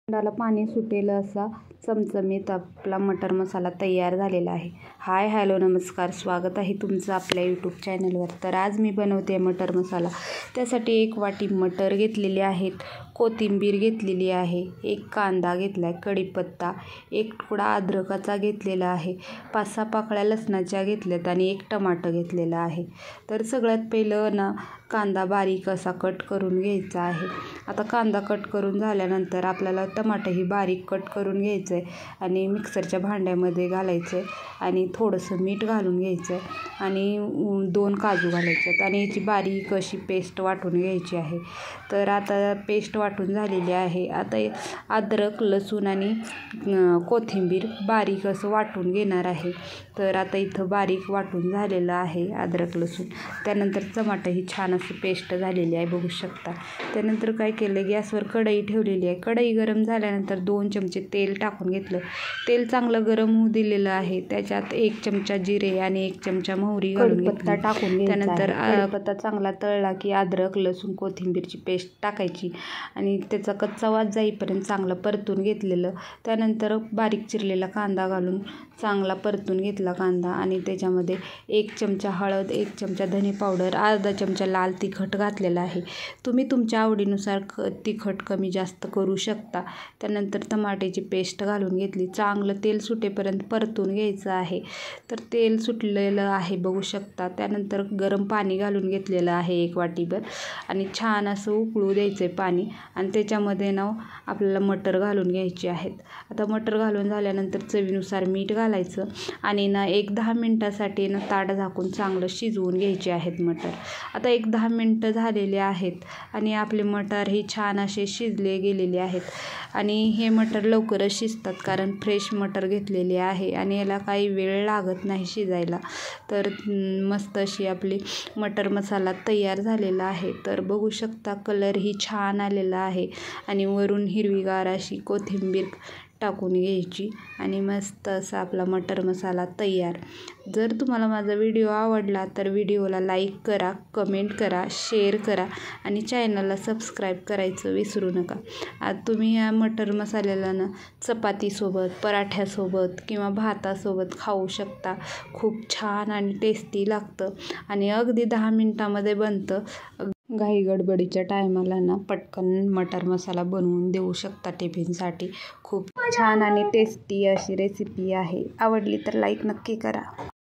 तोंडाला पाणी सुटेल असा चमचमीत आपला मटर मसाला तयार झालेला आहे. हाय हॅलो नमस्कार, स्वागत आहे तुमचं आपल्या यूट्यूब चॅनलवर. तर आज मी बनवते मटर मसाला. त्यासाठी 1 वाटी मटर घेतलेले आहेत, कोथिंबीर घेतलेली आहे, 1 कांदा घेतला आहे, कढीपत्ता, 1 तुकडा अद्रकाचा घेतलेला आहे, 5-6 पाकळ्या लसणाच्या घेतल्यात आणि 1 टमाटर घेतलेला आहे. तर सगळ्यात पहिलं ना कांदा बारीक असा कट करून घ्यायचा आहे. आता कांदा कट करून झाल्यानंतर आपल्याला टमाटरही बारीक कट करून घ्यायचं आहे आणि मिक्सरच्या भांड्यामध्ये घालायचं आहे आणि थोडंसं मीठ घालून घ्यायचं आहे आणि 2 काजू घालायचे आहेत आणि याची बारीक अशी पेस्ट वाटून घ्यायची आहे. तर आता पेस्ट वाटून झालेली आहे. आता अद्रक, लसूण आणि कोथिंबीर बारीक असं वाटून घेणार आहे. तर आता इथं बारीक वाटून झालेलं आहे अद्रक, लसूण. त्यानंतर टमाटर ही छान अशी पेस्ट झालेली आहे, बघू शकता. त्यानंतर काय केलं, गॅसवर कढई ठेवलेली आहे. कढई गरम झाल्यानंतर 2 चमचे तेल टाकून घेतलं. तेल चांगलं गरम होऊ दिलेलं आहे. त्याच्यात 1 चमचा जिरे आणि 1 चमचा मोहरी घालून घेतली. टाकून त्यानंतर कढीपत्ता चांगला तळला की अद्रक, लसूण, कोथिंबीरची पेस्ट टाकायची आणि त्याचा कच्चा वास जाईपर्यंत चांगलं परतून घेतलेलं. त्यानंतर बारीक चिरलेला कांदा घालून चांगला परतून घेतला कांदा आणि त्याच्यामध्ये 1 चमचा हळद, 1 चमचा धने पावडर, अर्धा चमचा लाल तिखट घातलेला आहे. तुम्ही तुमच्या आवडीनुसार तिखट कमी जास्त करू शकता. त्यानंतर टमाट्याची पेस्ट घालून घेतली. चांगलं तेल सुटेपर्यंत परतून घ्यायचं आहे. तर तेल सुटलेलं आहे, बघू शकता. त्यानंतर गरम पाणी घालून घेतलेलं आहे 1 वाटीभर आणि छान असं उकळू द्यायचं आहे पाणी आणि त्याच्यामध्ये ना आपल्याला मटर घालून घ्यायची आहेत. आता मटर घालून झाल्यानंतर चवीनुसार मीठ घालायचं आणि ना 1-10 मिनटासाठी ना ताट झाकून चांगलं शिजवून घ्यायचे आहेत मटर. आता 1-10 मिनटं झालेले आहेत आणि आपले मटर हे छान असे शिजले गेलेले आहेत आणि हे मटर लवकरच शिजतात कारण फ्रेश मटर घेतलेले आहे आणि याला काही वेळ लागत नाही शिजायला. तर मस्त अशी आपली मटर मसाला तयार झालेला आहे. तर बघू शकता कलरही छान आलेला आहे आणि वरून हिरवीगार अशी कोथिंबीर टाकून घ्यायची आणि मस्त असा आपला मटर मसाला तयार. जर तुम्हाला माझा व्हिडिओ आवडला तर व्हिडिओला लाईक करा, कमेंट करा, शेअर करा आणि चॅनलला सबस्क्राईब करायचं विसरू नका. आज तुम्ही या मटर मसाल्याला ना चपातीसोबत, पराठ्यासोबत किंवा भातासोबत खाऊ शकता. खूप छान आणि टेस्टी लागतं आणि अगदी 10 मिनटामध्ये बनतं. घाई गडबडीच्या टायमाला ना पटकन मटर मसाला बनवून देऊ शकता टिफिनसाठी. खूप छान आणि टेस्टी अशी रेसिपी आहे. आवडली तर लाईक नक्की करा.